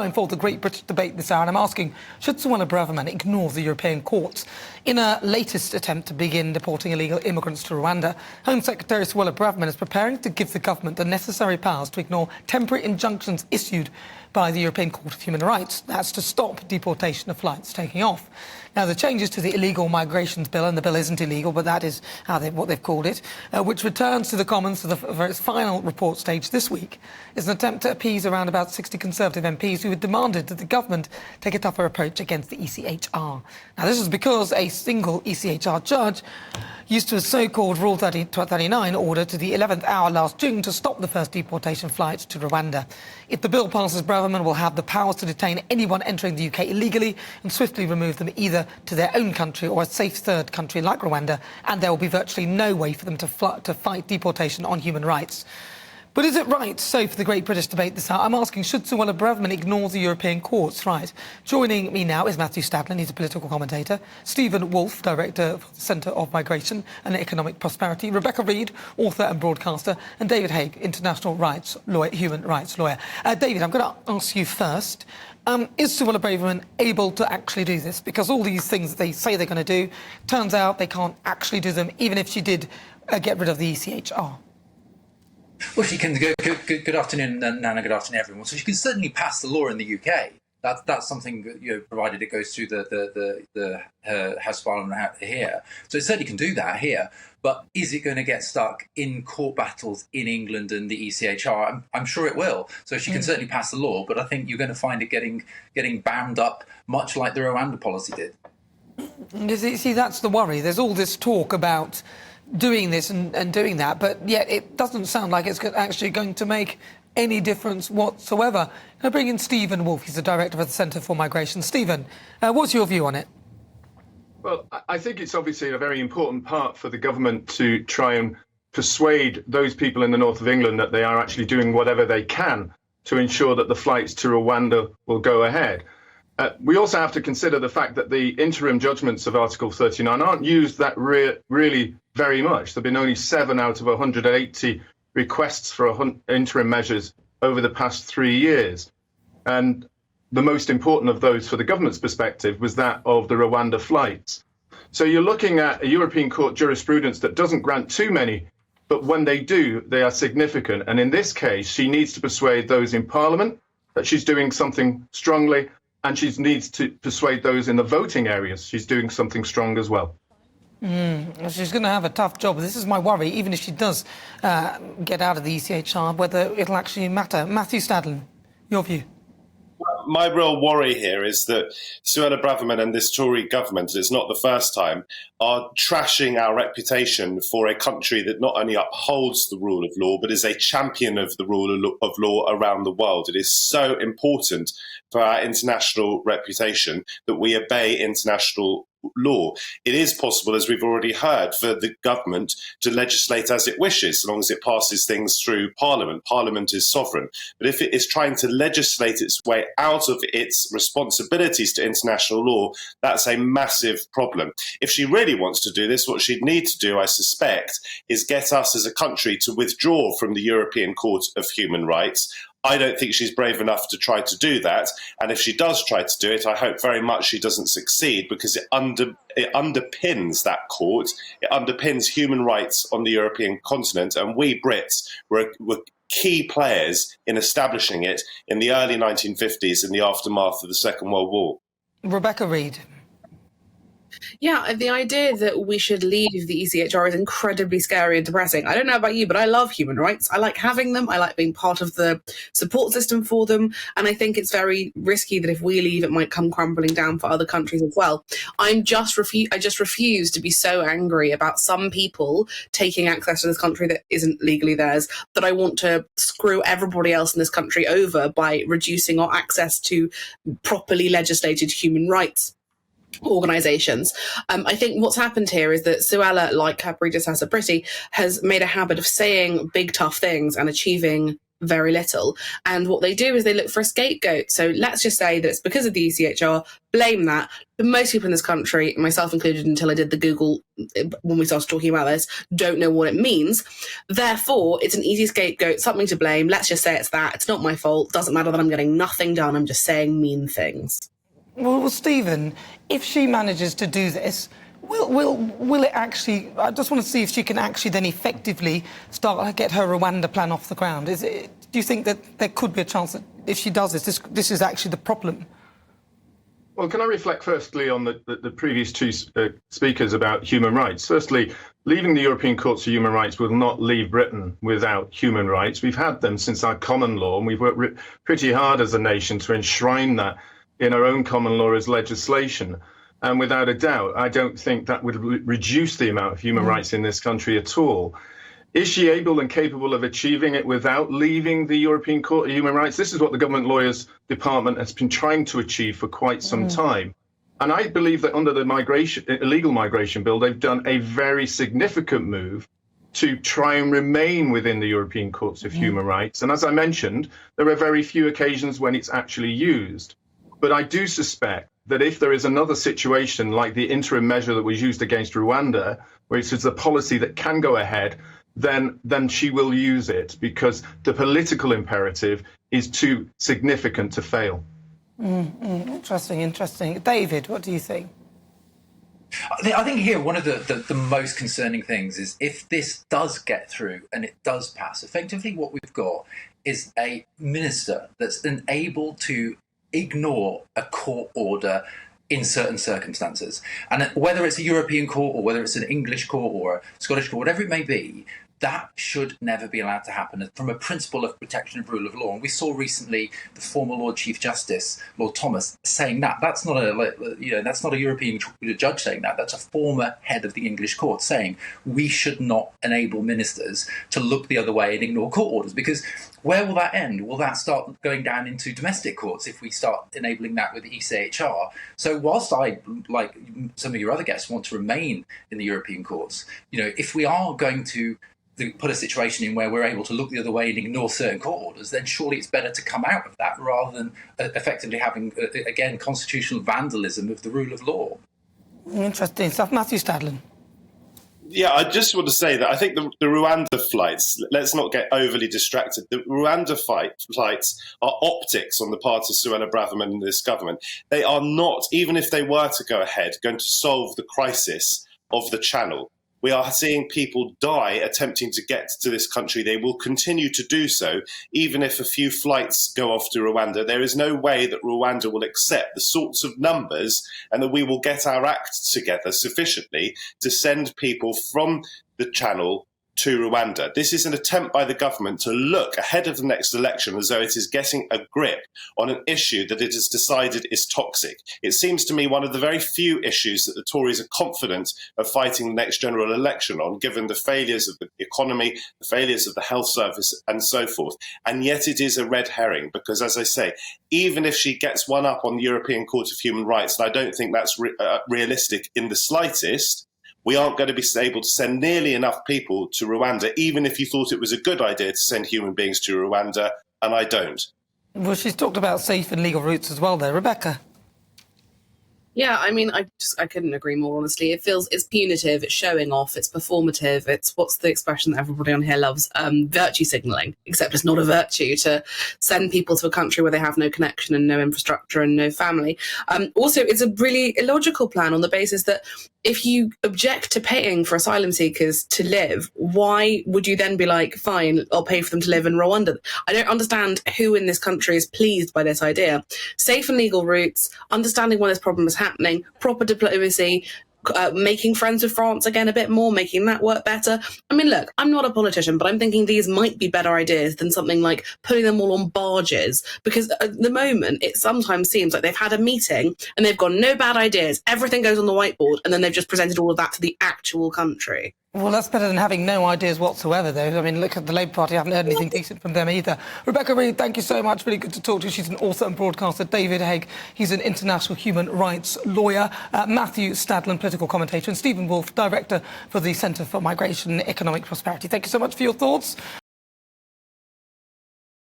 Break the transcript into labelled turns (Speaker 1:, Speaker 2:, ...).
Speaker 1: Time for the Great British Debate this hour, and I'm asking, should Suella Braverman ignore the European courts? In a latest attempt to begin deporting illegal immigrants to Rwanda, Home Secretary Suella Braverman is preparing to give the government the necessary powers to ignore temporary injunctions issued by the European Court of Human Rights. That's to stop deportation of flights taking off. Now, the changes to the illegal migrations bill, and the bill isn't illegal, but that is what they've called it, which returns to the Commons for its final report stage this week, is an attempt to appease around about 60 Conservative MPs who had demanded that the government take a tougher approach against the ECHR. Now, this is because a single ECHR judge used to a so-called Rule 39 order to the 11th hour last June to stop the first deportation flights to Rwanda. If the bill passes, Braverman will have the powers to detain anyone entering the UK illegally and swiftly remove them either to their own country or a safe third country like Rwanda, and there will be virtually no way for them to fight deportation on human rights. But is it right? So for the Great British Debate this hour, I'm asking, should Suella Braverman ignore the European courts? Right. Joining me now is Matthew Stadlen, he's a political commentator, Stephen Wolfe, Director for the Centre of Migration and Economic Prosperity, Rebecca Reid, author and broadcaster, and David Haig, international rights lawyer, human rights lawyer. David, I'm going to ask you first. Is Suella Braverman able to actually do this? Because all these things that they say they're going to do, turns out they can't actually do them, even if she did get rid of the ECHR.
Speaker 2: Well, she can go. Good afternoon, Nana. Good afternoon, everyone. So she can certainly pass the law in the UK. That's something that, provided it goes through the House of Parliament here. So it certainly can do that here. But is it going to get stuck in court battles in England and the ECHR? I'm sure it will. So she can certainly pass the law, but I think you're going to find it getting bound up, much like the Rwanda policy did.
Speaker 1: You see, that's the worry. There's all this talk about doing this and doing that, but yet it doesn't sound like it's actually going to make any difference whatsoever. Can I bring in Stephen Wolfe? He's the director of the Centre for Migration. Stephen, what's your view on it?
Speaker 3: Well, I think it's obviously a very important part for the government to try and persuade those people in the north of England that they are actually doing whatever they can to ensure that the flights to Rwanda will go ahead. We also have to consider the fact that the interim judgments of Article 39 aren't used that really very much. There have been only 7 out of 180 requests for interim measures over the past 3 years. And the most important of those for the government's perspective was that of the Rwanda flights. So you're looking at a European court jurisprudence that doesn't grant too many, but when they do, they are significant. And in this case, she needs to persuade those in Parliament that she's doing something strongly, and she needs to persuade those in the voting areas she's doing something strong as well.
Speaker 1: She's going to have a tough job. This is my worry, even if she does get out of the ECHR, whether it'll actually matter. Matthew Stadlen, your view?
Speaker 4: My real worry here is that Suella Braverman and this Tory government, it's not the first time, are trashing our reputation for a country that not only upholds the rule of law, but is a champion of the rule of law around the world. It is so important for our international reputation that we obey international law. It is possible, as we've already heard, for the government to legislate as it wishes, as long as it passes things through Parliament. Parliament is sovereign. But if it is trying to legislate its way out of its responsibilities to international law, that's a massive problem. If she really wants to do this, what she'd need to do, I suspect, is get us as a country to withdraw from the European Court of Human Rights. I don't think she's brave enough to try to do that. And if she does try to do it, I hope very much she doesn't succeed, because it underpins that court. It underpins human rights on the European continent. And we Brits were key players in establishing it in the early 1950s in the aftermath of the Second World War.
Speaker 1: Rebecca Reid.
Speaker 5: Yeah, the idea that we should leave the ECHR is incredibly scary and depressing. I don't know about you, but I love human rights. I like having them. I like being part of the support system for them. And I think it's very risky that if we leave, it might come crumbling down for other countries as well. I just refuse to be so angry about some people taking access to this country that isn't legally theirs, that I want to screw everybody else in this country over by reducing our access to properly legislated human rights organisations. I think what's happened here is that Suella, like her predecessor Priti, has made a habit of saying big tough things and achieving very little. And what they do is they look for a scapegoat. So let's just say that it's because of the ECHR, blame that. But most people in this country, myself included until I did the Google when we started talking about this, don't know what it means. Therefore, it's an easy scapegoat, something to blame. Let's just say it's that. It's not my fault. Doesn't matter that I'm getting nothing done. I'm just saying mean things.
Speaker 1: Well, Stephen, if she manages to do this, will it actually... I just want to see if she can actually then effectively get her Rwanda plan off the ground. Do you think that there could be a chance that if she does this is actually the problem?
Speaker 3: Well, can I reflect firstly on the previous two speakers about human rights? Firstly, leaving the European Courts of Human Rights will not leave Britain without human rights. We've had them since our common law, and we've worked pretty hard as a nation to enshrine that in our own common law as legislation. And without a doubt, I don't think that would reduce the amount of human rights in this country at all. Is she able and capable of achieving it without leaving the European Court of Human Rights? This is what the Government Lawyers Department has been trying to achieve for quite some time. And I believe that under the illegal migration bill, they've done a very significant move to try and remain within the European Courts of Human Rights. And as I mentioned, there are very few occasions when it's actually used. But I do suspect that if there is another situation like the interim measure that was used against Rwanda, which is a policy that can go ahead, then she will use it because the political imperative is too significant to fail.
Speaker 1: Interesting. David, what do you think?
Speaker 2: I think here one of the most concerning things is if this does get through and it does pass, effectively what we've got is a minister that's unable to ignore a court order in certain circumstances. And whether it's a European court or whether it's an English court or a Scottish court, whatever it may be, that should never be allowed to happen from a principle of protection of rule of law. And we saw recently the former Lord Chief Justice, Lord Thomas, saying that. That's not a European judge saying that. That's a former head of the English court saying we should not enable ministers to look the other way and ignore court orders. Because where will that end? Will that start going down into domestic courts if we start enabling that with the ECHR? So whilst I, like some of your other guests, want to remain in the European courts, if we are going to put a situation in where we're able to look the other way and ignore certain court orders, then surely it's better to come out of that rather than effectively having, again, constitutional vandalism of the rule of law.
Speaker 1: Interesting stuff. Matthew Stadlen.
Speaker 4: Yeah, I just want to say that I think the Rwanda flights, let's not get overly distracted. The Rwanda flights are optics on the part of Suella Braverman and this government. They are not, even if they were to go ahead, going to solve the crisis of the Channel. We are seeing people die attempting to get to this country. They will continue to do so, even if a few flights go off to Rwanda. There is no way that Rwanda will accept the sorts of numbers and that we will get our act together sufficiently to send people from the Channel to Rwanda. This is an attempt by the government to look ahead of the next election as though it is getting a grip on an issue that it has decided is toxic. It seems to me one of the very few issues that the Tories are confident of fighting the next general election on, given the failures of the economy, the failures of the health service and so forth. And yet it is a red herring because, as I say, even if she gets one up on the European Court of Human Rights, and I don't think that's realistic in the slightest, we aren't going to be able to send nearly enough people to Rwanda, even if you thought it was a good idea to send human beings to Rwanda, and I don't.
Speaker 1: Well, she's talked about safe and legal routes as well there. Rebecca?
Speaker 5: Yeah, I mean, I couldn't agree more, honestly. It's punitive, it's showing off, it's performative, it's what's the expression that everybody on here loves? Virtue signalling, except it's not a virtue to send people to a country where they have no connection and no infrastructure and no family. Also, it's a really illogical plan on the basis that if you object to paying for asylum seekers to live, why would you then be like, fine, I'll pay for them to live in Rwanda? I don't understand who in this country is pleased by this idea. Safe and legal routes, understanding when this problem is happening, proper diplomacy, making friends with France again a bit more, making that work better. I mean, look, I'm not a politician, but I'm thinking these might be better ideas than something like putting them all on barges, because at the moment it sometimes seems like they've had a meeting and they've got no bad ideas, everything goes on the whiteboard, and then they've just presented all of that to the actual country.
Speaker 1: Well, that's better than having no ideas whatsoever, though. I mean, look at the Labour Party. I haven't heard anything decent from them either. Rebecca Reid, thank you so much. Really good to talk to you. She's an author and broadcaster. David Haig, he's an international human rights lawyer. Matthew Stadlen, political commentator. And Stephen Wolfe, director for the Centre for Migration and Economic Prosperity. Thank you so much for your thoughts.